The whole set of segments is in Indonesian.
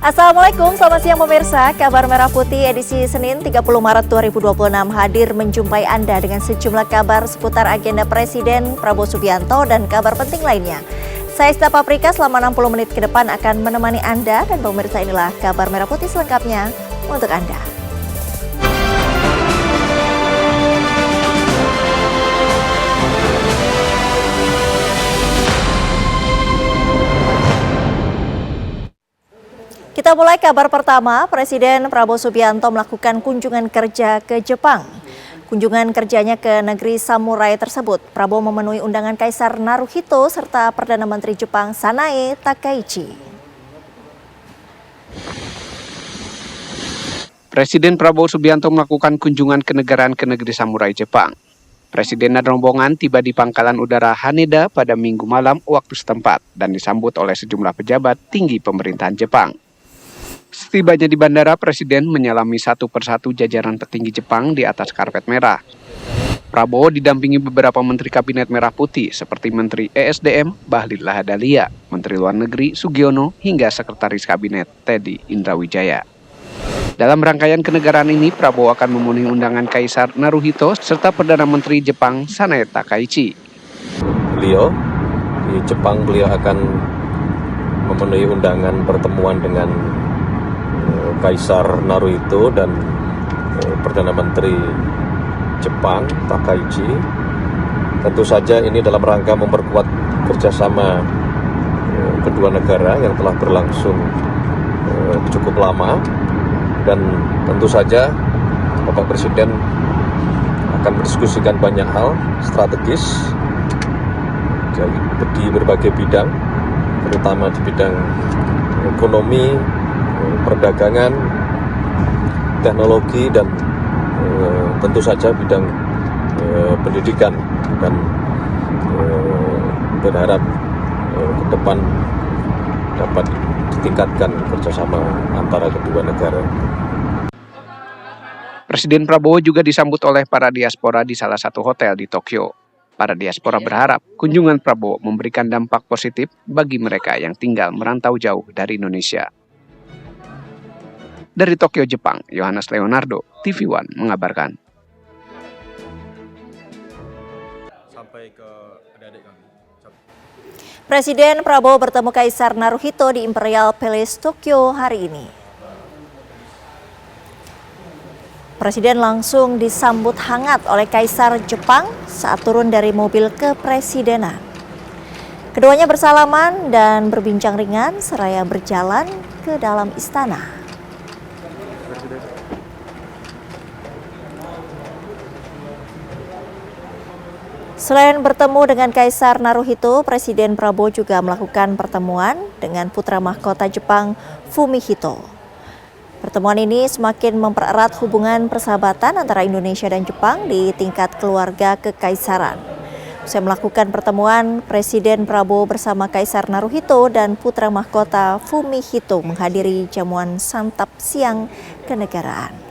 Assalamualaikum, selamat siang pemirsa. Kabar Merah Putih edisi Senin 30 Maret 2026 hadir menjumpai Anda dengan sejumlah kabar seputar agenda Presiden Prabowo Subianto dan kabar penting lainnya. Saya Ista Paprika selama 60 menit ke depan akan menemani Anda dan pemirsa, inilah kabar Merah Putih selengkapnya untuk Anda. Kita mulai kabar pertama, Presiden Prabowo Subianto melakukan kunjungan kerja ke Jepang. Kunjungan kerjanya ke negeri samurai tersebut, Prabowo memenuhi undangan Kaisar Naruhito serta Perdana Menteri Jepang Sanae Takaichi. Presiden Prabowo Subianto melakukan kunjungan kenegaraan ke negeri samurai Jepang. Presiden dan rombongan tiba di Pangkalan Udara Haneda pada Minggu malam waktu setempat dan disambut oleh sejumlah pejabat tinggi pemerintahan Jepang. Setibanya di bandara, Presiden menyalami satu persatu jajaran petinggi Jepang di atas karpet merah. Prabowo didampingi beberapa Menteri Kabinet Merah Putih seperti Menteri ESDM Bahlil Lahadalia, Menteri Luar Negeri Sugiono, hingga Sekretaris Kabinet Teddy Indrawijaya. Dalam rangkaian kenegaraan ini, Prabowo akan memenuhi undangan Kaisar Naruhito serta Perdana Menteri Jepang Sanae Takaichi. Beliau di Jepang, beliau akan memenuhi undangan pertemuan dengan Kaisar Naruhito dan Perdana Menteri Jepang Takaichi. Tentu saja ini dalam rangka memperkuat kerjasama kedua negara yang telah berlangsung cukup lama, dan tentu saja Bapak Presiden akan berdiskusikan banyak hal strategis di berbagai bidang, terutama di bidang ekonomi, perdagangan, teknologi, dan tentu saja bidang pendidikan, dan berharap ke depan dapat ditingkatkan kerjasama antara kedua negara. Presiden Prabowo juga disambut oleh para diaspora di salah satu hotel di Tokyo. Para diaspora berharap kunjungan Prabowo memberikan dampak positif bagi mereka yang tinggal merantau jauh dari Indonesia. Dari Tokyo, Jepang, Yohanes Leonardo, TV One mengabarkan. Presiden Prabowo bertemu Kaisar Naruhito di Imperial Palace Tokyo hari ini. Presiden langsung disambut hangat oleh Kaisar Jepang saat turun dari mobil kepresidenan. Keduanya bersalaman dan berbincang ringan seraya berjalan ke dalam istana. Selain bertemu dengan Kaisar Naruhito, Presiden Prabowo juga melakukan pertemuan dengan putra mahkota Jepang Fumihito. Pertemuan ini semakin mempererat hubungan persahabatan antara Indonesia dan Jepang di tingkat keluarga kekaisaran. Usai melakukan pertemuan, Presiden Prabowo bersama Kaisar Naruhito dan putra mahkota Fumihito menghadiri jamuan santap siang kenegaraan.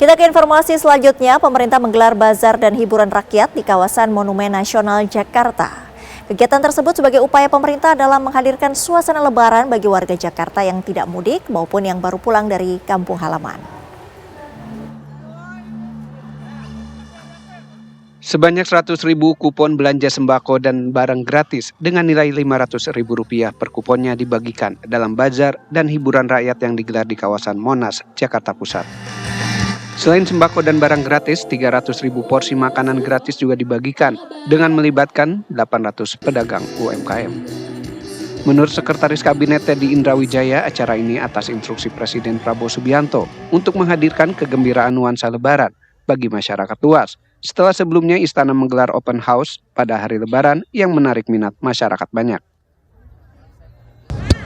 Kita ke informasi selanjutnya, pemerintah menggelar bazar dan hiburan rakyat di kawasan Monumen Nasional Jakarta. Kegiatan tersebut sebagai upaya pemerintah dalam menghadirkan suasana lebaran bagi warga Jakarta yang tidak mudik maupun yang baru pulang dari kampung halaman. Sebanyak 100.000 kupon belanja sembako dan barang gratis dengan nilai Rp500.000 per kuponnya dibagikan dalam bazar dan hiburan rakyat yang digelar di kawasan Monas, Jakarta Pusat. Selain sembako dan barang gratis, 300.000 porsi makanan gratis juga dibagikan dengan melibatkan 800 pedagang UMKM. Menurut Sekretaris Kabinet Teddy Indrawijaya, acara ini atas instruksi Presiden Prabowo Subianto untuk menghadirkan kegembiraan nuansa Lebaran bagi masyarakat luas. Setelah sebelumnya Istana menggelar open house pada hari Lebaran yang menarik minat masyarakat banyak.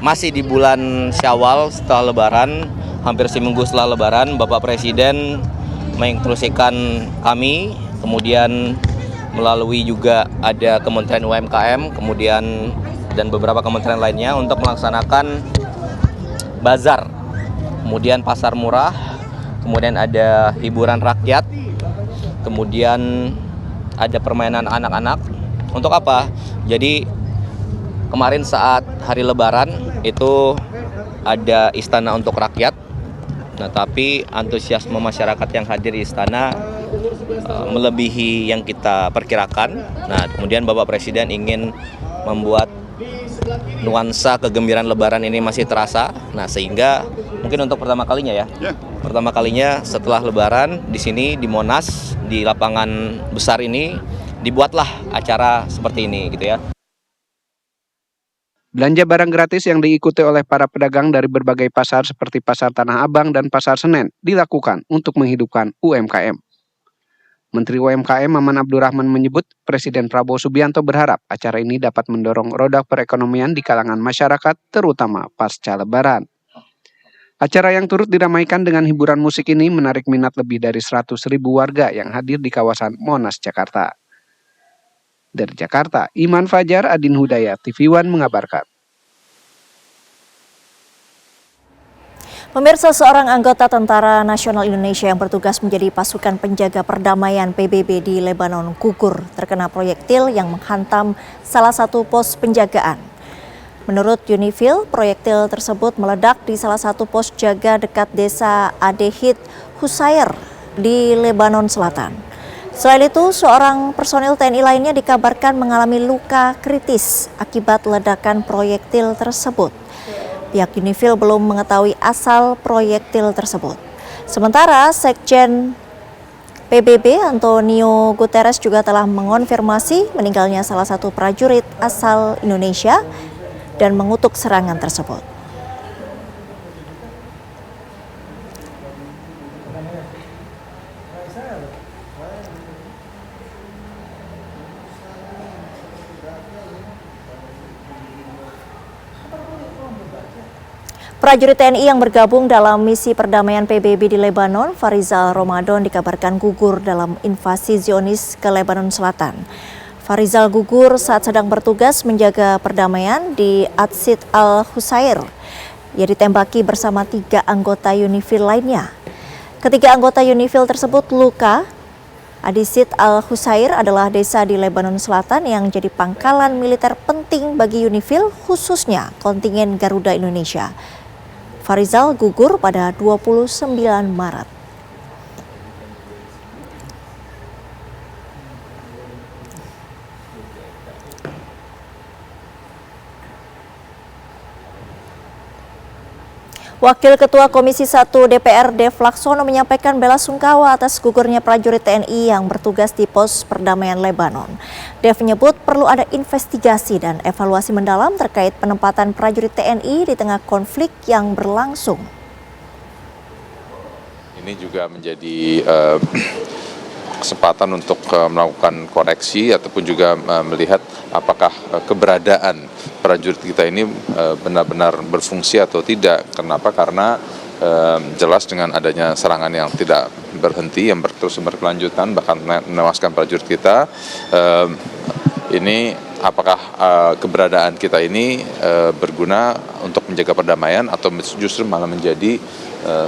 Masih di bulan Syawal setelah Lebaran, hampir seminggu setelah Lebaran, Bapak Presiden menginstruksikan kami, kemudian melalui juga ada Kementerian UMKM, kemudian dan beberapa kementerian lainnya untuk melaksanakan bazar kemudian pasar murah, kemudian ada hiburan rakyat, kemudian ada permainan anak-anak. Untuk apa? Jadi kemarin saat hari Lebaran itu ada istana untuk rakyat. Nah, tapi antusiasme masyarakat yang hadir di istana melebihi yang kita perkirakan. Nah, kemudian Bapak Presiden ingin membuat nuansa kegembiraan Lebaran ini masih terasa. Nah, sehingga mungkin untuk pertama kalinya pertama kalinya setelah Lebaran di sini di Monas, di lapangan besar ini dibuatlah acara seperti ini gitu ya. Belanja barang gratis yang diikuti oleh para pedagang dari berbagai pasar seperti Pasar Tanah Abang dan Pasar Senen dilakukan untuk menghidupkan UMKM. Menteri UMKM Maman Abdurrahman menyebut Presiden Prabowo Subianto berharap acara ini dapat mendorong roda perekonomian di kalangan masyarakat, terutama pasca Lebaran. Acara yang turut diramaikan dengan hiburan musik ini menarik minat lebih dari 100.000 warga yang hadir di kawasan Monas, Jakarta. Dari Jakarta, Iman Fajar, Adin Hudayat, TV One mengabarkan. Pemirsa, seorang anggota Tentara Nasional Indonesia yang bertugas menjadi pasukan penjaga perdamaian PBB di Lebanon gugur terkena proyektil yang menghantam salah satu pos penjagaan. Menurut Unifil, proyektil tersebut meledak di salah satu pos jaga dekat desa Adehit Husair di Lebanon Selatan. Selain itu, seorang personil TNI lainnya dikabarkan mengalami luka kritis akibat ledakan proyektil tersebut. Pihak Unifil belum mengetahui asal proyektil tersebut. Sementara Sekjen PBB Antonio Guterres juga telah mengonfirmasi meninggalnya salah satu prajurit asal Indonesia dan mengutuk serangan tersebut. Prajurit TNI yang bergabung dalam misi perdamaian PBB di Lebanon, Farizal Ramadan, dikabarkan gugur dalam invasi Zionis ke Lebanon Selatan. Farizal gugur saat sedang bertugas menjaga perdamaian di Adsit al-Husair. Ia ditembaki bersama 3 anggota Unifil lainnya. Ketiga anggota Unifil tersebut luka. Adsit al-Husair adalah desa di Lebanon Selatan yang jadi pangkalan militer penting bagi Unifil, khususnya kontingen Garuda Indonesia. Farizal gugur pada 29 Maret. Wakil Ketua Komisi 1 DPR Dev Laksono menyampaikan bela sungkawa atas gugurnya prajurit TNI yang bertugas di pos perdamaian Lebanon. Dev menyebut perlu ada investigasi dan evaluasi mendalam terkait penempatan prajurit TNI di tengah konflik yang berlangsung. Ini juga menjadi kesempatan untuk melakukan koreksi ataupun juga melihat apakah keberadaan prajurit kita ini benar-benar berfungsi atau tidak. Kenapa? Karena jelas dengan adanya serangan yang tidak berhenti, yang terus berkelanjutan, bahkan menewaskan prajurit kita, ini apakah keberadaan kita ini berguna untuk menjaga perdamaian atau justru malah menjadi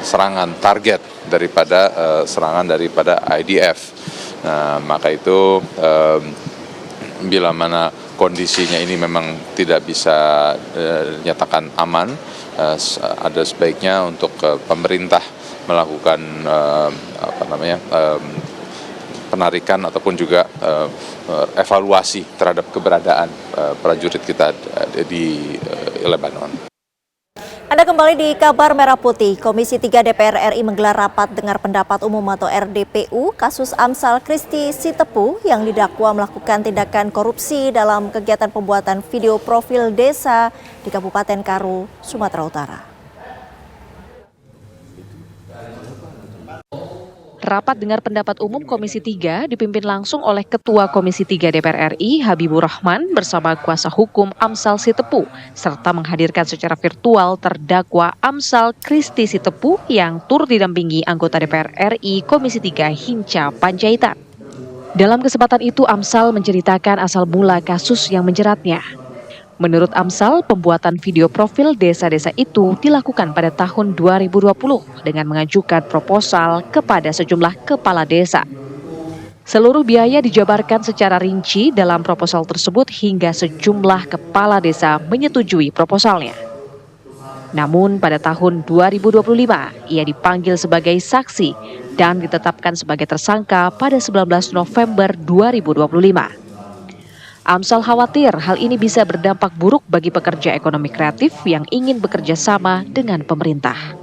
serangan target daripada serangan daripada IDF. Nah, maka itu bila mana kondisinya ini memang tidak bisa dinyatakan aman, ada sebaiknya untuk pemerintah melakukan penarikan ataupun juga evaluasi terhadap keberadaan prajurit kita di Lebanon. Anda kembali di Kabar Merah Putih. Komisi 3 DPR RI menggelar rapat dengar pendapat umum atau RDPU kasus Amsal Christy Sitepu yang didakwa melakukan tindakan korupsi dalam kegiatan pembuatan video profil desa di Kabupaten Karo, Sumatera Utara. Rapat dengar pendapat umum Komisi 3 dipimpin langsung oleh Ketua Komisi 3 DPR RI Habibur Rahman bersama kuasa hukum Amsal Sitepu serta menghadirkan secara virtual terdakwa Amsal Christy Sitepu yang turut didampingi anggota DPR RI Komisi 3 Hinca Panjaitan. Dalam kesempatan itu Amsal menceritakan asal mula kasus yang menjeratnya. Menurut Amsal, pembuatan video profil desa-desa itu dilakukan pada tahun 2020 dengan mengajukan proposal kepada sejumlah kepala desa. Seluruh biaya dijabarkan secara rinci dalam proposal tersebut hingga sejumlah kepala desa menyetujui proposalnya. Namun pada tahun 2025, ia dipanggil sebagai saksi dan ditetapkan sebagai tersangka pada 19 November 2025. Amsal khawatir hal ini bisa berdampak buruk bagi pekerja ekonomi kreatif yang ingin bekerja sama dengan pemerintah.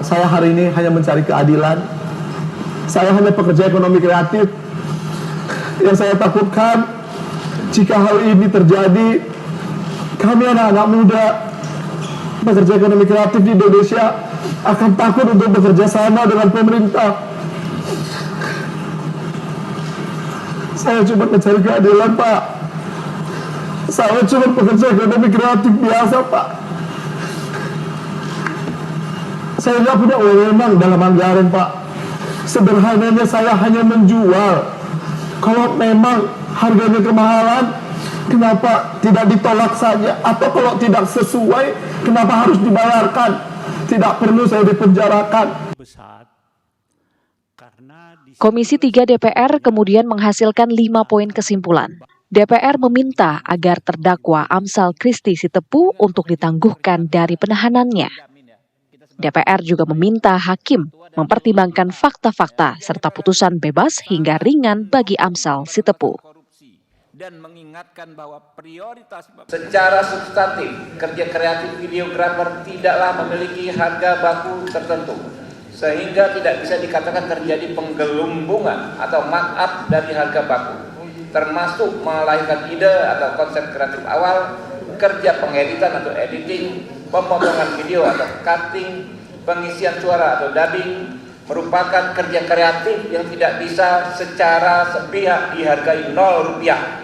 Saya hari ini hanya mencari keadilan. Saya hanya pekerja ekonomi kreatif. Yang saya takutkan jika hal ini terjadi, kami anak-anak muda pekerja ekonomi kreatif di Indonesia akan takut untuk bekerja sama dengan pemerintah. Saya cuma mencari keadilan, Pak. Saya cuma pekerja ekonomi kreatif biasa, Pak. Saya nggak punya wewenang dalam anggaran, Pak. Sederhananya saya hanya menjual. Kalau memang harganya kemahalan, kenapa tidak ditolak saja? Atau kalau tidak sesuai, kenapa harus dibayarkan? Tidak perlu saya dipenjarakan. Komisi 3 DPR kemudian menghasilkan 5 poin kesimpulan. DPR meminta agar terdakwa Amsal Christy Sitepu untuk ditangguhkan dari penahanannya. DPR juga meminta hakim mempertimbangkan fakta-fakta serta putusan bebas hingga ringan bagi Amsal Sitepu. Dan mengingatkan bahwa prioritas secara substantif kerja kreatif videografer tidaklah memiliki harga baku tertentu, sehingga tidak bisa dikatakan terjadi penggelumbungan atau markup dari harga baku, termasuk melahirkan ide atau konsep kreatif awal, kerja pengeditan atau editing, pemotongan video atau cutting, pengisian suara atau dubbing, merupakan kerja kreatif yang tidak bisa secara sepihak dihargai Rp0.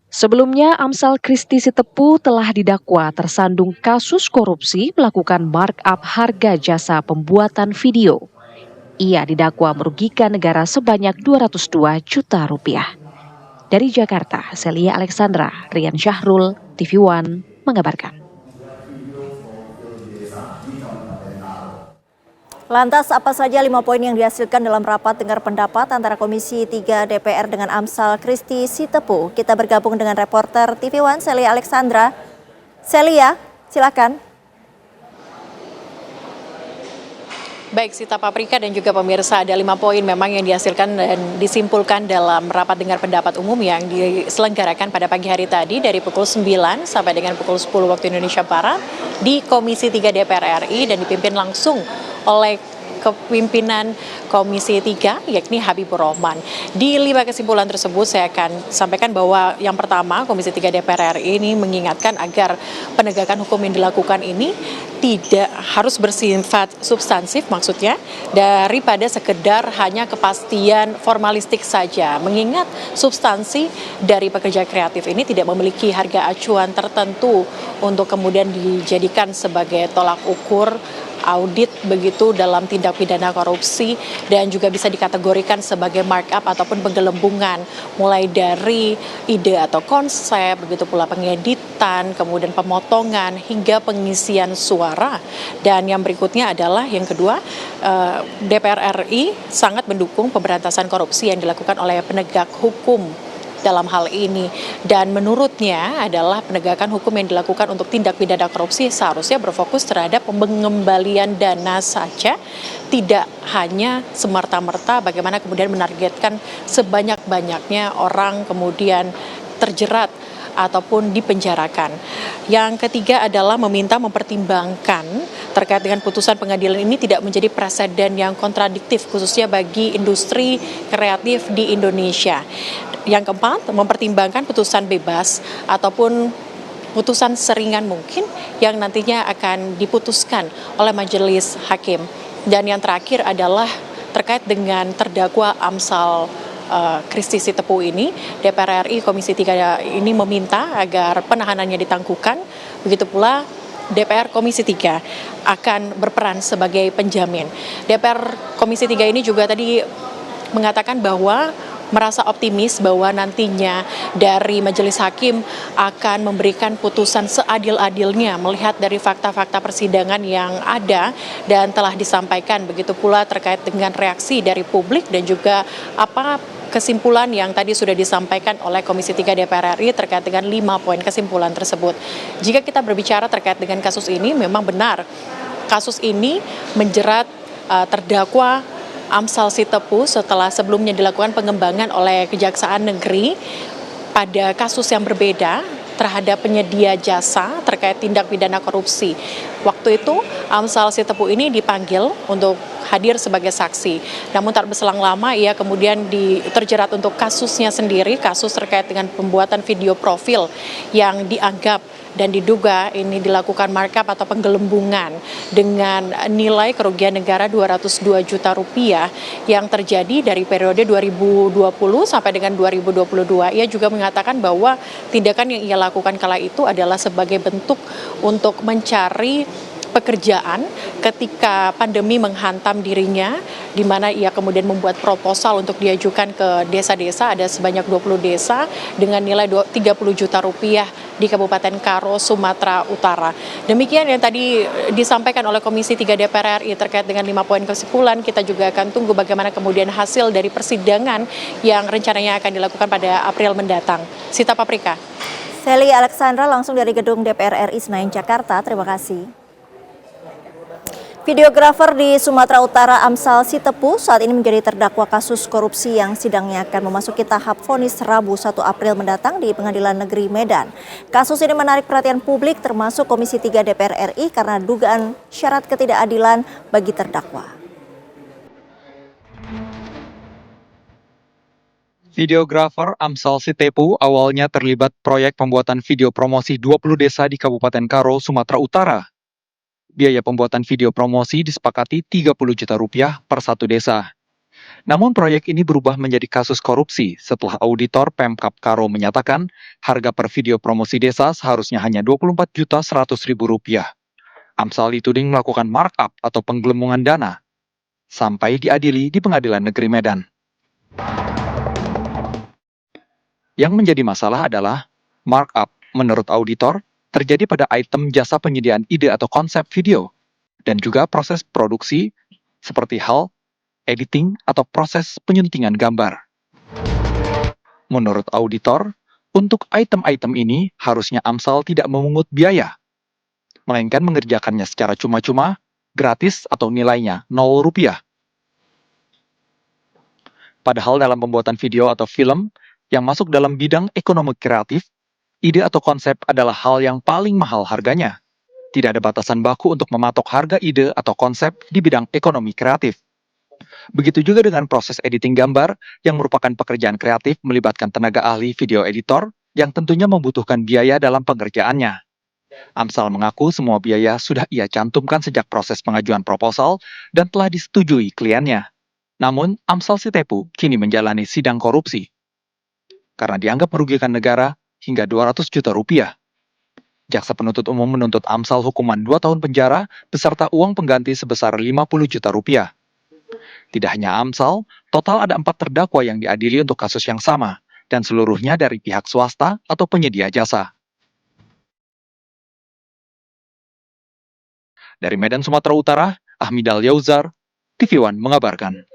Sebelumnya, Amsal Christy Sitepu telah didakwa tersandung kasus korupsi melakukan markup harga jasa pembuatan video. Ia didakwa merugikan negara sebanyak Rp202 juta. Dari Jakarta, Celia Alexandra, Rian Syahrul, TV One mengabarkan. Lantas apa saja 5 poin yang dihasilkan dalam rapat dengar pendapat antara Komisi 3 DPR dengan Amsal Christy Sitepu? Kita bergabung dengan reporter TV One Celia Alexandra. Celia, silakan. Baik, Sita Paprika dan juga pemirsa, ada 5 poin memang yang dihasilkan dan disimpulkan dalam rapat dengar pendapat umum yang diselenggarakan pada pagi hari tadi dari pukul 9 sampai dengan pukul 10 waktu Indonesia Barat di Komisi 3 DPR RI dan dipimpin langsung oleh kepimpinan Komisi 3 yakni Habibur Rahman. Di 5 kesimpulan tersebut saya akan sampaikan bahwa yang pertama Komisi 3 DPR RI ini mengingatkan agar penegakan hukum yang dilakukan ini tidak harus bersifat substansif maksudnya daripada sekedar hanya kepastian formalistik saja. Mengingat substansi dari pekerja kreatif ini tidak memiliki harga acuan tertentu untuk kemudian dijadikan sebagai tolak ukur audit begitu dalam tindak pidana korupsi dan juga bisa dikategorikan sebagai markup ataupun penggelembungan mulai dari ide atau konsep, begitu pula pengeditan, kemudian pemotongan hingga pengisian suara. Dan yang berikutnya adalah yang kedua, DPR RI sangat mendukung pemberantasan korupsi yang dilakukan oleh penegak hukum dalam hal ini, dan menurutnya adalah penegakan hukum yang dilakukan untuk tindak pidana korupsi seharusnya berfokus terhadap pengembalian dana saja, tidak hanya semerta-merta bagaimana kemudian menargetkan sebanyak-banyaknya orang kemudian terjerat ataupun dipenjarakan. Yang ketiga adalah meminta mempertimbangkan terkait dengan putusan pengadilan ini tidak menjadi presiden yang kontradiktif khususnya bagi industri kreatif di Indonesia. Yang keempat, mempertimbangkan putusan bebas ataupun putusan seringan mungkin yang nantinya akan diputuskan oleh majelis hakim. Dan yang terakhir adalah terkait dengan terdakwa Amsal Christy Sitepu ini, DPR RI Komisi 3 ini meminta agar penahanannya ditangguhkan, begitu pula DPR Komisi 3 akan berperan sebagai penjamin. DPR Komisi 3 ini juga tadi mengatakan bahwa merasa optimis bahwa nantinya dari majelis hakim akan memberikan putusan seadil-adilnya melihat dari fakta-fakta persidangan yang ada dan telah disampaikan, begitu pula terkait dengan reaksi dari publik dan juga apa kesimpulan yang tadi sudah disampaikan oleh Komisi 3 DPR RI terkait dengan 5 poin kesimpulan tersebut. Jika kita berbicara terkait dengan kasus ini, memang benar kasus ini menjerat terdakwa Amsal Sitepu setelah sebelumnya dilakukan pengembangan oleh Kejaksaan Negeri pada kasus yang berbeda terhadap penyedia jasa terkait tindak pidana korupsi. Waktu itu Amsal Sitepu ini dipanggil untuk hadir sebagai saksi. Namun tak berselang lama ia kemudian terjerat untuk kasusnya sendiri, kasus terkait dengan pembuatan video profil yang dianggap dan diduga ini dilakukan markup atau penggelembungan dengan nilai kerugian negara 202 juta rupiah yang terjadi dari periode 2020 sampai dengan 2022. Ia juga mengatakan bahwa tindakan yang ia lakukan kala itu adalah sebagai bentuk untuk mencari pekerjaan ketika pandemi menghantam dirinya, di mana ia kemudian membuat proposal untuk diajukan ke desa-desa, ada sebanyak 20 desa dengan nilai 30 juta rupiah di Kabupaten Karo, Sumatera Utara. Demikian yang tadi disampaikan oleh Komisi 3 DPR RI terkait dengan 5 poin kesimpulan. Kita juga akan tunggu bagaimana kemudian hasil dari persidangan yang rencananya akan dilakukan pada April mendatang. Sita Paprika. Sally Alexandra langsung dari Gedung DPR RI Senayan, Jakarta. Terima kasih. Videografer di Sumatera Utara Amsal Sitepu saat ini menjadi terdakwa kasus korupsi yang sidangnya akan memasuki tahap vonis Rabu 1 April mendatang di Pengadilan Negeri Medan. Kasus ini menarik perhatian publik termasuk Komisi 3 DPR RI karena dugaan syarat ketidakadilan bagi terdakwa. Videografer Amsal Sitepu awalnya terlibat proyek pembuatan video promosi 20 desa di Kabupaten Karo, Sumatera Utara. Biaya pembuatan video promosi disepakati 30 juta rupiah per satu desa. Namun proyek ini berubah menjadi kasus korupsi setelah auditor Pemkab Karo menyatakan harga per video promosi desa seharusnya hanya 24.100.000 rupiah. Amsal dituding melakukan markup atau penggelembungan dana sampai diadili di Pengadilan Negeri Medan. Yang menjadi masalah adalah markup menurut auditor terjadi pada item jasa penyediaan ide atau konsep video, dan juga proses produksi seperti hal editing atau proses penyuntingan gambar. Menurut auditor, untuk item-item ini harusnya Amsal tidak memungut biaya, melainkan mengerjakannya secara cuma-cuma, gratis atau nilainya 0 rupiah. Padahal dalam pembuatan video atau film yang masuk dalam bidang ekonomi kreatif, ide atau konsep adalah hal yang paling mahal harganya. Tidak ada batasan baku untuk mematok harga ide atau konsep di bidang ekonomi kreatif. Begitu juga dengan proses editing gambar yang merupakan pekerjaan kreatif melibatkan tenaga ahli video editor yang tentunya membutuhkan biaya dalam pengerjaannya. Amsal mengaku semua biaya sudah ia cantumkan sejak proses pengajuan proposal dan telah disetujui kliennya. Namun, Amsal Sitepu kini menjalani sidang korupsi karena dianggap merugikan negara hingga 200 juta rupiah. Jaksa penuntut umum menuntut Amsal hukuman 2 tahun penjara beserta uang pengganti sebesar 50 juta rupiah. Tidak hanya Amsal, total ada 4 terdakwa yang diadili untuk kasus yang sama, dan seluruhnya dari pihak swasta atau penyedia jasa. Dari Medan, Sumatera Utara, Ahmidal Yauzar, TV One mengabarkan.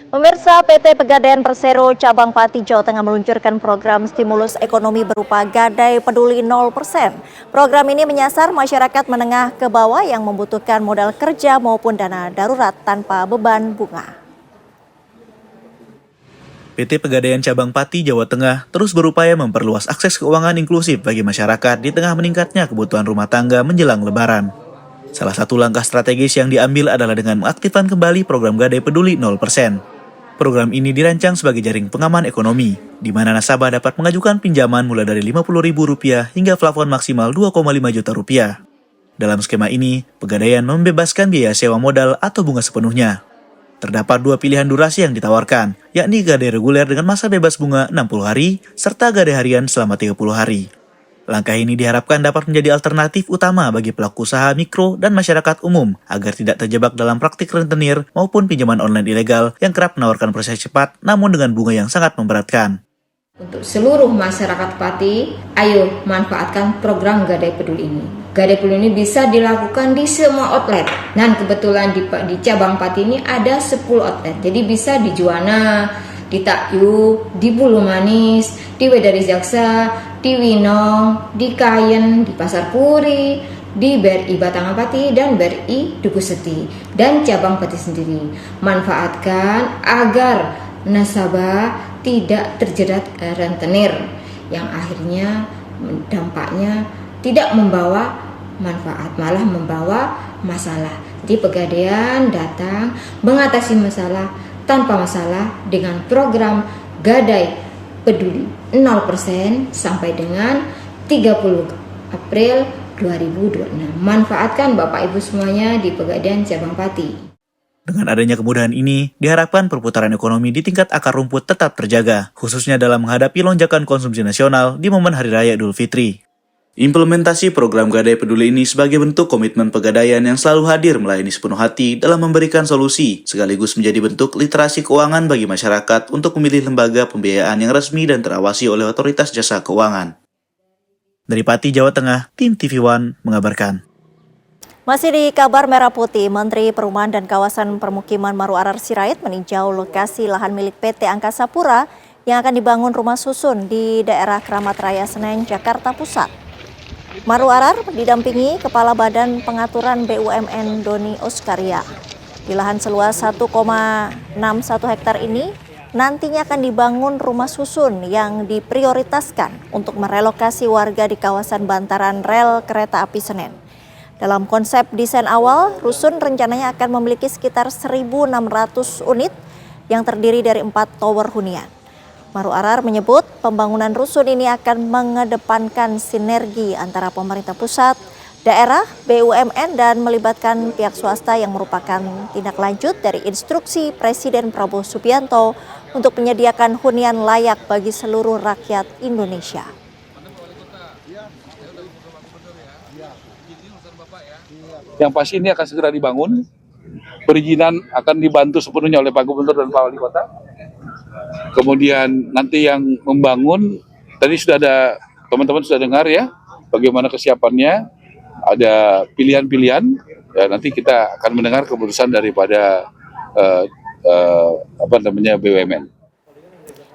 Pemirsa, PT Pegadaian Persero Cabang Pati Jawa Tengah meluncurkan program stimulus ekonomi berupa Gadai Peduli 0%. Program ini menyasar masyarakat menengah ke bawah yang membutuhkan modal kerja maupun dana darurat tanpa beban bunga. PT Pegadaian Cabang Pati Jawa Tengah terus berupaya memperluas akses keuangan inklusif bagi masyarakat di tengah meningkatnya kebutuhan rumah tangga menjelang Lebaran. Salah satu langkah strategis yang diambil adalah dengan mengaktifkan kembali program Gadai Peduli 0%. Program ini dirancang sebagai jaring pengaman ekonomi, di mana nasabah dapat mengajukan pinjaman mulai dari Rp50.000 hingga plafon maksimal Rp2,5 juta. Dalam skema ini, Pegadaian membebaskan biaya sewa modal atau bunga sepenuhnya. Terdapat 2 pilihan durasi yang ditawarkan, yakni gadai reguler dengan masa bebas bunga 60 hari, serta gadai harian selama 30 hari. Langkah ini diharapkan dapat menjadi alternatif utama bagi pelaku usaha mikro dan masyarakat umum agar tidak terjebak dalam praktik rentenir maupun pinjaman online ilegal yang kerap menawarkan proses cepat namun dengan bunga yang sangat memberatkan. Untuk seluruh masyarakat Pati, ayo manfaatkan program Gadai Peduli ini. Gadai Peduli ini bisa dilakukan di semua outlet. Dan kebetulan di cabang Pati ini ada 10 outlet. Jadi bisa di Juwana, di Takyu, di Bulu Manis, di Wedari Jaksa, di Winong, di Kayen, di Pasar Puri, di BRI Batangan Pati dan BRI Duku Seti dan cabang Pati sendiri. Manfaatkan agar nasabah tidak terjerat rentenir yang akhirnya dampaknya tidak membawa manfaat, malah membawa masalah. Jadi Pegadaian datang mengatasi masalah tanpa masalah dengan program Gadai Peduli 0% sampai dengan 30 April 2026. Manfaatkan Bapak Ibu semuanya di Pegadaian Cabang Pati. Dengan adanya kemudahan ini, diharapkan perputaran ekonomi di tingkat akar rumput tetap terjaga, khususnya dalam menghadapi lonjakan konsumsi nasional di momen Hari Raya Idul Fitri. Implementasi program Gadai Peduli ini sebagai bentuk komitmen Pegadaian yang selalu hadir melayani sepenuh hati dalam memberikan solusi, sekaligus menjadi bentuk literasi keuangan bagi masyarakat untuk memilih lembaga pembiayaan yang resmi dan terawasi oleh otoritas jasa keuangan. Dari Pati, Jawa Tengah, tim TV One mengabarkan. Masih di kabar merah putih, Menteri Perumahan dan Kawasan Permukiman Maru Arar Sirait meninjau lokasi lahan milik PT Angkasa Pura yang akan dibangun rumah susun di daerah Keramat Raya Senen, Jakarta Pusat. Maru Arar didampingi Kepala Badan Pengaturan BUMN Doni Oskaria. Di lahan seluas 1,61 hektar ini, nantinya akan dibangun rumah susun yang diprioritaskan untuk merelokasi warga di kawasan bantaran rel kereta api Senen. Dalam konsep desain awal, rusun rencananya akan memiliki sekitar 1.600 unit yang terdiri dari 4 tower hunian. Maru Arar menyebut pembangunan rusun ini akan mengedepankan sinergi antara pemerintah pusat, daerah, BUMN, dan melibatkan pihak swasta yang merupakan tindak lanjut dari instruksi Presiden Prabowo Subianto untuk menyediakan hunian layak bagi seluruh rakyat Indonesia. Yang pasti ini akan segera dibangun, perizinan akan dibantu sepenuhnya oleh Pak Gubernur dan Pak Wali Kota. Kemudian nanti yang membangun, tadi sudah ada, teman-teman sudah dengar ya, bagaimana kesiapannya, ada pilihan-pilihan, ya, nanti kita akan mendengar keputusan daripada BUMN.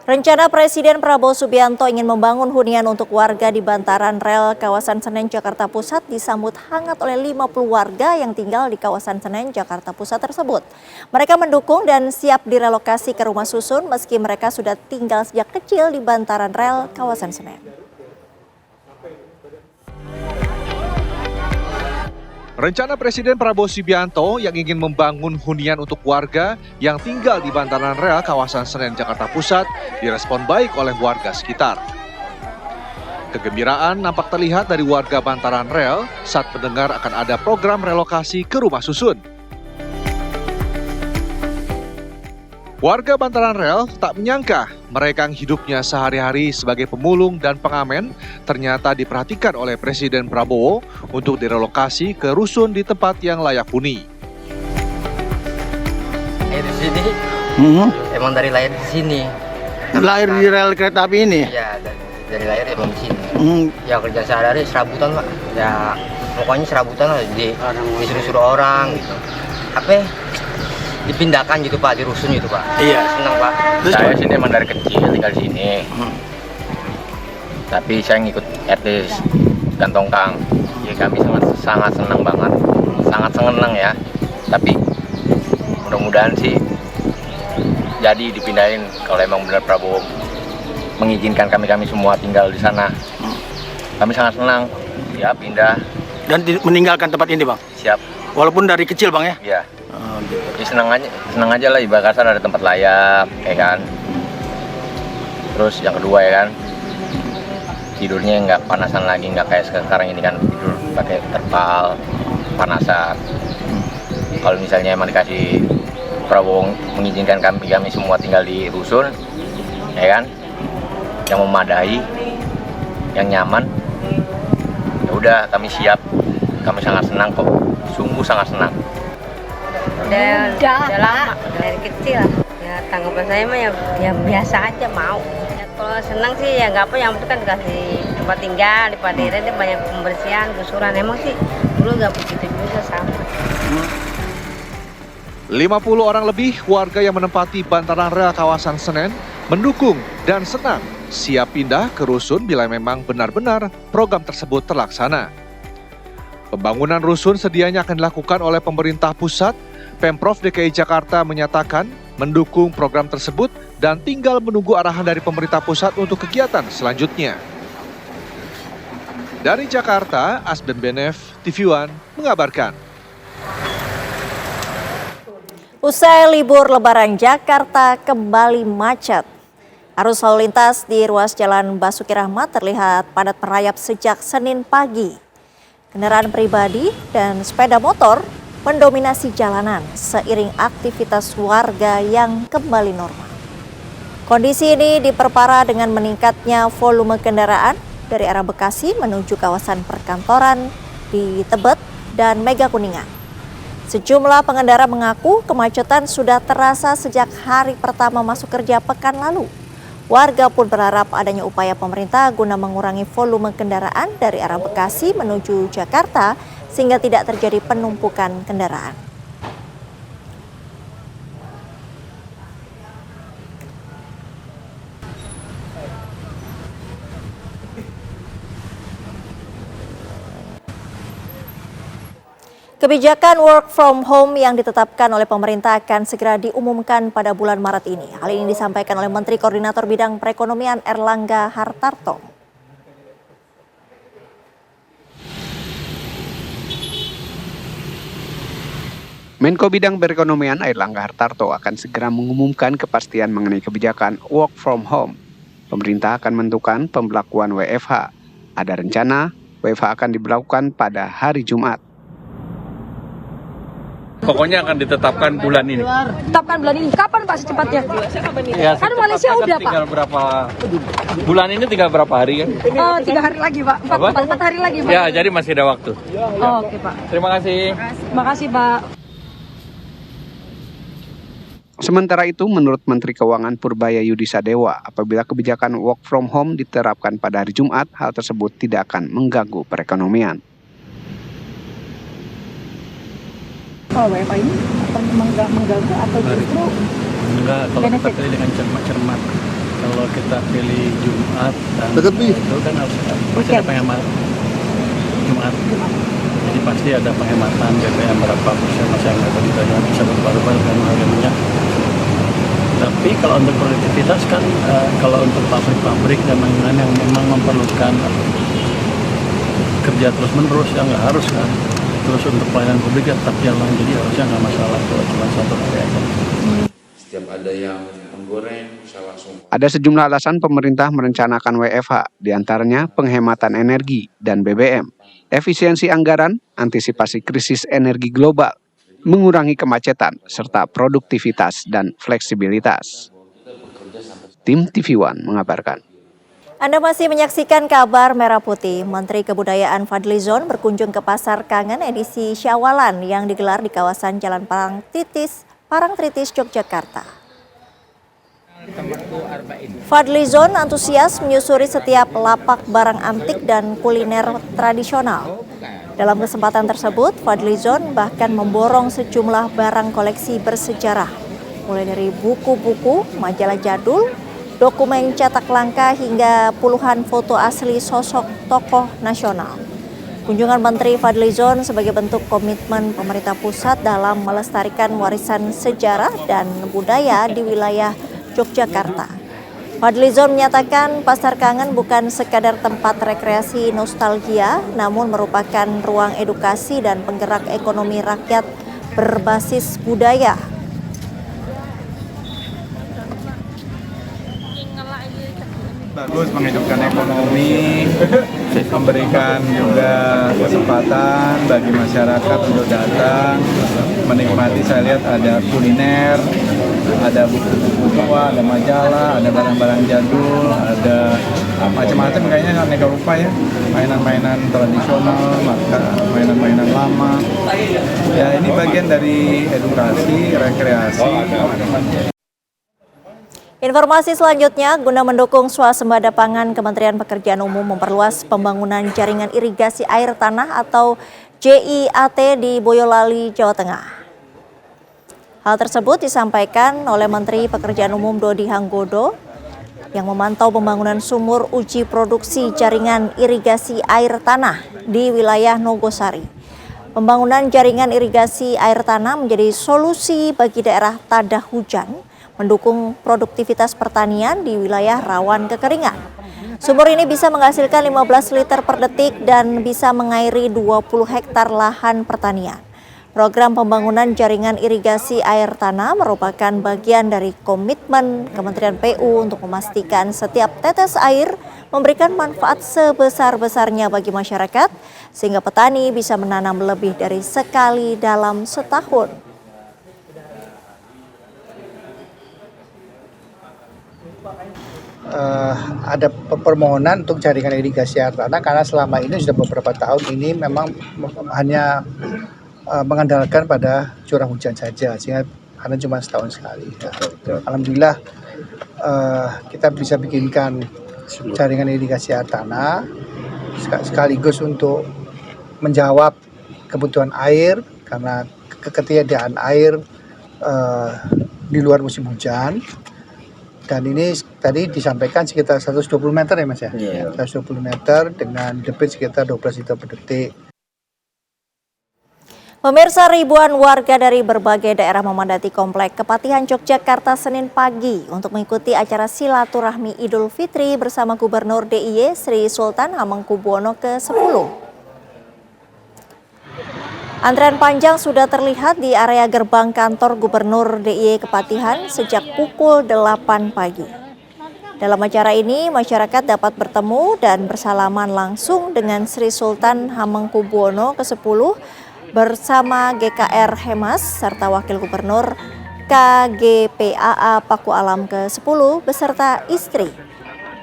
Rencana Presiden Prabowo Subianto ingin membangun hunian untuk warga di bantaran rel kawasan Senen, Jakarta Pusat disambut hangat oleh 50 warga yang tinggal di kawasan Senen, Jakarta Pusat tersebut. Mereka mendukung dan siap direlokasi ke rumah susun meski mereka sudah tinggal sejak kecil di bantaran rel kawasan Senen. Rencana Presiden Prabowo Subianto yang ingin membangun hunian untuk warga yang tinggal di bantaran rel kawasan Senen, Jakarta Pusat direspon baik oleh warga sekitar. Kegembiraan nampak terlihat dari warga bantaran rel saat mendengar akan ada program relokasi ke rumah susun. Warga bantaran rel tak menyangka mereka yang hidupnya sehari-hari sebagai pemulung dan pengamen ternyata diperhatikan oleh Presiden Prabowo untuk direlokasi ke rusun di tempat yang layak huni. Di sini, emang dari lahir di sini. Lahir di rel kereta api ini? Iya, dari lahir emang di sini. Ya kerja sehari-hari serabutan Pak. Ya pokoknya serabutan lah, disuruh-suruh orang gitu. Apa? Dipindahkan gitu Pak, di rusun gitu Pak. Iya. Senang Pak. Saya sini emang dari kecil tinggal di sini. Tapi saya ngikut RT Gantong Kang. Ya kami sangat senang banget. Sangat senang ya. Tapi mudah-mudahan sih jadi dipindahin kalau emang benar Prabowo mengizinkan kami semua tinggal di sana. Kami sangat senang. Ya pindah. Dan meninggalkan tempat ini Bang? Siap. Walaupun dari kecil Bang ya? Iya. Ya senang aja lah, ibarat kasar ada tempat layak, ya kan. Terus yang kedua ya kan, tidurnya nggak panasan lagi, nggak kayak sekarang ini kan tidur pakai terpal, panasan. Kalau misalnya emang dikasih Prabowo mengizinkan kami semua tinggal di rusun, ya kan, yang memadai, yang nyaman. Ya udah, kami siap, kami sangat senang kok, sungguh sangat senang. Udah lama, dari kecil. Ya tanggapan saya mah ya biasa aja mau. Ya, kalau senang sih ya nggak apa, yang itu kan dikasih tempat tinggal di Padera, dia banyak pembersihan, gusuran. Emang sih dulu nggak begitu juga sama. 50 orang lebih warga yang menempati bantaran rel kawasan Senen mendukung dan senang siap pindah ke rusun bila memang benar-benar program tersebut terlaksana. Pembangunan rusun sedianya akan dilakukan oleh pemerintah pusat. Pemprov DKI Jakarta menyatakan mendukung program tersebut dan tinggal menunggu arahan dari pemerintah pusat untuk kegiatan selanjutnya. Dari Jakarta, Asben Benef, TV One mengabarkan. Usai libur Lebaran, Jakarta kembali macet. Arus lalu lintas di ruas Jalan Basuki Rahmat terlihat padat merayap sejak Senin pagi. Kendaraan pribadi dan sepeda motor mendominasi jalanan seiring aktivitas warga yang kembali normal. Kondisi ini diperparah dengan meningkatnya volume kendaraan dari arah Bekasi menuju kawasan perkantoran di Tebet dan Mega Kuningan. Sejumlah pengendara mengaku kemacetan sudah terasa sejak hari pertama masuk kerja pekan lalu. Warga pun berharap adanya upaya pemerintah guna mengurangi volume kendaraan dari arah Bekasi menuju Jakarta sehingga tidak terjadi penumpukan kendaraan. Kebijakan work from home yang ditetapkan oleh pemerintah akan segera diumumkan pada bulan Maret ini. Hal ini disampaikan oleh Menteri Koordinator Bidang Perekonomian Erlangga Hartarto. Menko Bidang Perekonomian Erlangga Hartarto akan segera mengumumkan kepastian mengenai kebijakan work from home. Pemerintah akan menentukan pemberlakuan WFH. Ada rencana WFH akan diberlakukan pada hari Jumat. Pokoknya akan ditetapkan bulan ini. Tetapkan bulan ini. Kapan Pak secepatnya? Ya, kan Malaysia udah Pak. Tinggal berapa bulan ini, tinggal berapa hari kan? 3 hari lagi Pak. 4 hari lagi Pak. Ya, jadi masih ada waktu. Oke Pak. Terima kasih. Terima kasih Pak. Sementara itu, menurut Menteri Keuangan Purbaya Yudisadewa, apabila kebijakan work from home diterapkan pada hari Jumat, hal tersebut tidak akan mengganggu perekonomian. Kalau WFH ini mengganggu atau justru? Enggak, kalau kita pilih dengan cermat-cermat. Kalau kita pilih Jumat dan itu kan harus pasti ada penghematan Jumat. Jadi pasti ada penghematan BBM berapa persen, masyarakat kita bisa berubah-ubah dengan harga minyak. Tapi kalau untuk produktivitas kan, kalau untuk pabrik-pabrik dan lain-lain yang memang memerlukan kerja terus-menerus, ya nggak harus kan. Terus untuk pelayanan publik ya tetap jalan, jadi harusnya nggak masalah kalau cuma 1 hari aja. Setiap ada yang menggoreng, bisa langsung. Ada sejumlah alasan pemerintah merencanakan WFH, diantaranya penghematan energi dan BBM, efisiensi anggaran, antisipasi krisis energi global, mengurangi kemacetan, serta produktivitas dan fleksibilitas. Tim TV One mengabarkan. Anda masih menyaksikan kabar Merah Putih. Menteri Kebudayaan Fadlizon berkunjung ke Pasar Kangen edisi Syawalan yang digelar di kawasan Jalan Parangtritis, Yogyakarta. Fadlizon antusias menyusuri setiap lapak barang antik dan kuliner tradisional. Dalam kesempatan tersebut, Fadlizon bahkan memborong sejumlah barang koleksi bersejarah, mulai dari buku-buku, majalah jadul, dokumen cetak langka hingga puluhan foto asli sosok tokoh nasional. Kunjungan Menteri Fadlizon sebagai bentuk komitmen pemerintah pusat dalam melestarikan warisan sejarah dan budaya di wilayah Yogyakarta. Fadlizon menyatakan Pasar Kangen bukan sekadar tempat rekreasi nostalgia, namun merupakan ruang edukasi dan penggerak ekonomi rakyat berbasis budaya. Bagus, menghidupkan ekonomi, memberikan juga kesempatan bagi masyarakat untuk datang menikmati. Saya lihat ada kuliner, ada buku-buku tua, ada majalah, ada barang-barang jadul, ada macam-macam kayaknya aneka rupa ya, mainan-mainan tradisional, mainan-mainan lama. Ya ini bagian dari edukasi, rekreasi. Informasi selanjutnya, guna mendukung swasembada pangan, Kementerian Pekerjaan Umum memperluas pembangunan jaringan irigasi air tanah atau JIAT di Boyolali, Jawa Tengah. Hal tersebut disampaikan oleh Menteri Pekerjaan Umum Dodi Hanggodo yang memantau pembangunan sumur uji produksi jaringan irigasi air tanah di wilayah Nogosari. Pembangunan jaringan irigasi air tanah menjadi solusi bagi daerah tada hujan, mendukung produktivitas pertanian di wilayah rawan kekeringan. Sumur ini bisa menghasilkan 15 liter per detik dan bisa mengairi 20 hektar lahan pertanian. Program pembangunan jaringan irigasi air tanah merupakan bagian dari komitmen Kementerian PU untuk memastikan setiap tetes air memberikan manfaat sebesar-besarnya bagi masyarakat, sehingga petani bisa menanam lebih dari sekali dalam setahun. Ada permohonan untuk jaringan irigasi air tanah karena selama ini sudah beberapa tahun ini memang hanya mengandalkan pada curah hujan saja, sehingga karena cuma setahun sekali. Alhamdulillah kita bisa bikinkan jaringan irigasi air tanah sekaligus untuk menjawab kebutuhan air karena ketiadaan air di luar musim hujan. Dan ini tadi disampaikan sekitar 120 meter ya Mas ya? Yeah. 120 meter dengan debit sekitar 12 liter per detik. Pemirsa, ribuan warga dari berbagai daerah memadati Komplek Kepatihan Yogyakarta Senin pagi untuk mengikuti acara silaturahmi Idul Fitri bersama Gubernur DIY Sri Sultan Hamengkubuwono ke-10. Antrean panjang sudah terlihat di area gerbang kantor Gubernur DIY Kepatihan sejak pukul 8 pagi. Dalam acara ini, masyarakat dapat bertemu dan bersalaman langsung dengan Sri Sultan Hamengkubuwono ke-10 bersama GKR Hemas serta Wakil Gubernur KGPAA Paku Alam ke-10 beserta istri.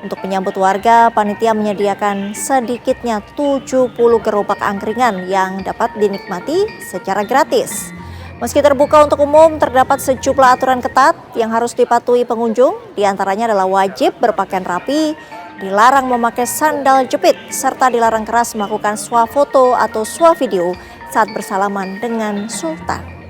Untuk menyambut warga, panitia menyediakan sedikitnya 70 gerobak angkringan yang dapat dinikmati secara gratis. Meski terbuka untuk umum, terdapat sejumlah aturan ketat yang harus dipatuhi pengunjung. Di antaranya adalah wajib berpakaian rapi, dilarang memakai sandal jepit, serta dilarang keras melakukan swafoto atau swavideo saat bersalaman dengan Sultan.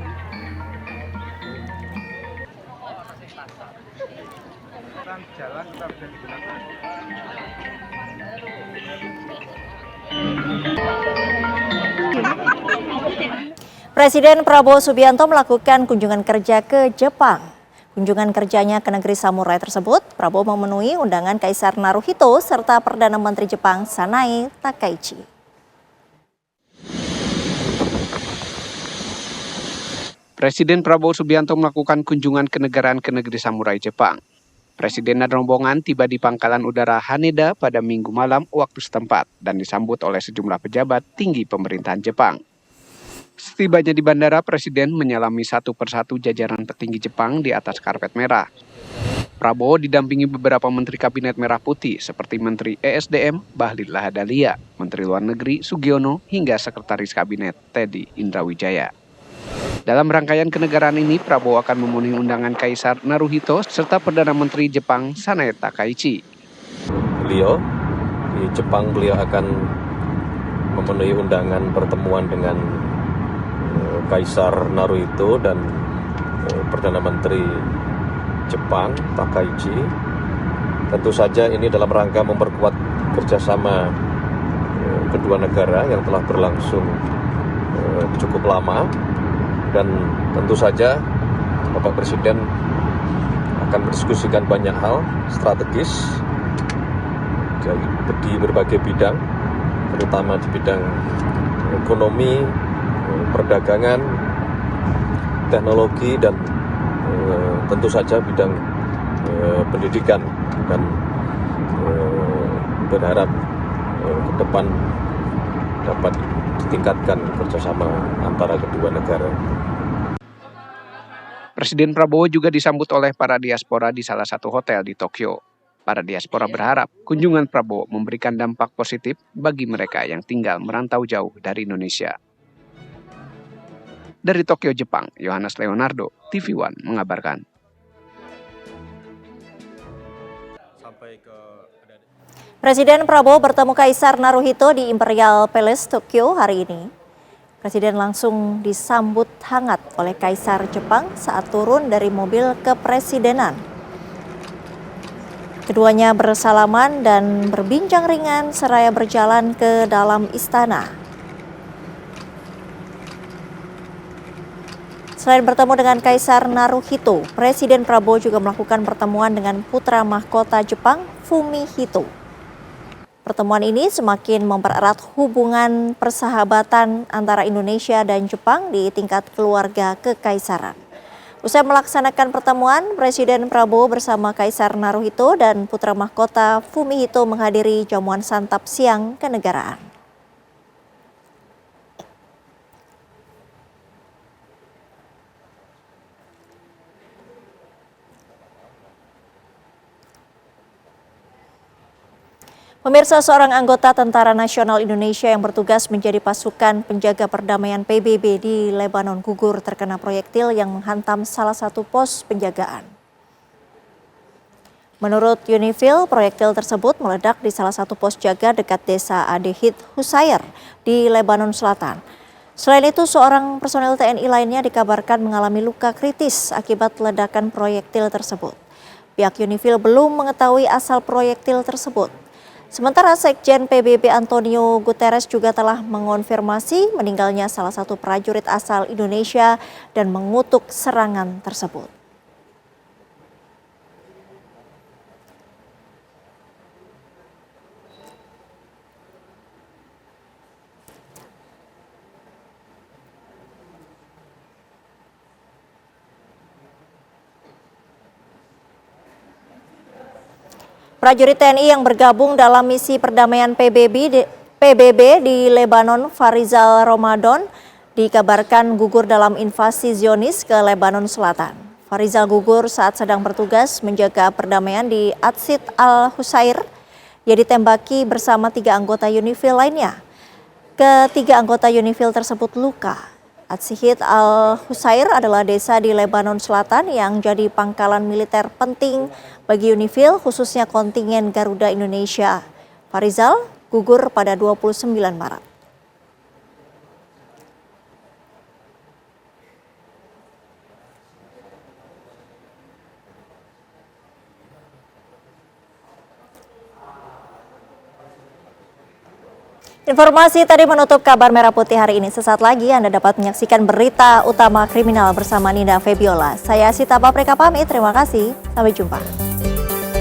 Presiden Prabowo Subianto melakukan kunjungan kerja ke Jepang. Kunjungan kerjanya ke negeri samurai tersebut, Prabowo memenuhi undangan Kaisar Naruhito serta Perdana Menteri Jepang Sanae Takaichi. Presiden Prabowo Subianto melakukan kunjungan kenegaraan ke negeri samurai Jepang. Presiden dan rombongan tiba di Pangkalan Udara Haneda pada Minggu malam waktu setempat dan disambut oleh sejumlah pejabat tinggi pemerintahan Jepang. Setibanya di bandara, Presiden menyalami satu persatu jajaran petinggi Jepang di atas karpet merah. Prabowo didampingi beberapa Menteri Kabinet Merah Putih seperti Menteri ESDM Bahlil Lahadalia, Menteri Luar Negeri Sugiono, hingga Sekretaris Kabinet Teddy Indrawijaya. Dalam rangkaian kenegaraan ini, Prabowo akan memenuhi undangan Kaisar Naruhito serta Perdana Menteri Jepang Sanae Takaichi. Beliau di Jepang, beliau akan memenuhi undangan pertemuan dengan Kaisar Naruhito dan Perdana Menteri Jepang Takaichi. Tentu saja ini dalam rangka memperkuat kerjasama kedua negara yang telah berlangsung cukup lama. Dan tentu saja Bapak Presiden akan mendiskusikan banyak hal strategis di berbagai bidang, terutama di bidang ekonomi, perdagangan, teknologi, dan tentu saja bidang pendidikan dan berharap ke depan dapat ditingkatkan kerjasama antara kedua negara. Presiden Prabowo juga disambut oleh para diaspora di salah satu hotel di Tokyo. Para diaspora berharap kunjungan Prabowo memberikan dampak positif bagi mereka yang tinggal merantau jauh dari Indonesia. Dari Tokyo, Jepang, Yohanes Leonardo, TV One mengabarkan. Presiden Prabowo bertemu Kaisar Naruhito di Imperial Palace Tokyo hari ini. Presiden langsung disambut hangat oleh Kaisar Jepang saat turun dari mobil kepresidenan. Keduanya bersalaman dan berbincang ringan seraya berjalan ke dalam istana. Selain bertemu dengan Kaisar Naruhito, Presiden Prabowo juga melakukan pertemuan dengan putra mahkota Jepang, Fumihito. Pertemuan ini semakin mempererat hubungan persahabatan antara Indonesia dan Jepang di tingkat keluarga kekaisaran. Usai melaksanakan pertemuan, Presiden Prabowo bersama Kaisar Naruhito dan putra mahkota Fumihito menghadiri jamuan santap siang kenegaraan. Pemirsa, seorang anggota Tentara Nasional Indonesia yang bertugas menjadi pasukan penjaga perdamaian PBB di Lebanon gugur terkena proyektil yang menghantam salah satu pos penjagaan. Menurut Unifil, proyektil tersebut meledak di salah satu pos jaga dekat desa Adehid Husair di Lebanon Selatan. Selain itu, seorang personel TNI lainnya dikabarkan mengalami luka kritis akibat ledakan proyektil tersebut. Pihak Unifil belum mengetahui asal proyektil tersebut. Sementara Sekjen PBB Antonio Guterres juga telah mengonfirmasi meninggalnya salah satu prajurit asal Indonesia dan mengutuk serangan tersebut. Prajurit TNI yang bergabung dalam misi perdamaian PBB di Lebanon, Farizal Ramadan, dikabarkan gugur dalam invasi Zionis ke Lebanon Selatan. Farizal gugur saat sedang bertugas menjaga perdamaian di Atsid al-Husair. Ia ditembaki bersama 3 anggota Unifil lainnya. Ketiga anggota Unifil tersebut luka. Atsid al-Husair adalah desa di Lebanon Selatan yang jadi pangkalan militer penting bagi Unifil, khususnya kontingen Garuda Indonesia. Farizal gugur pada 29 Maret. Informasi tadi menutup kabar Merah Putih hari ini. Sesaat lagi Anda dapat menyaksikan berita utama kriminal bersama Ninda Febiola. Saya Sita Paprika pamit, terima kasih. Sampai jumpa.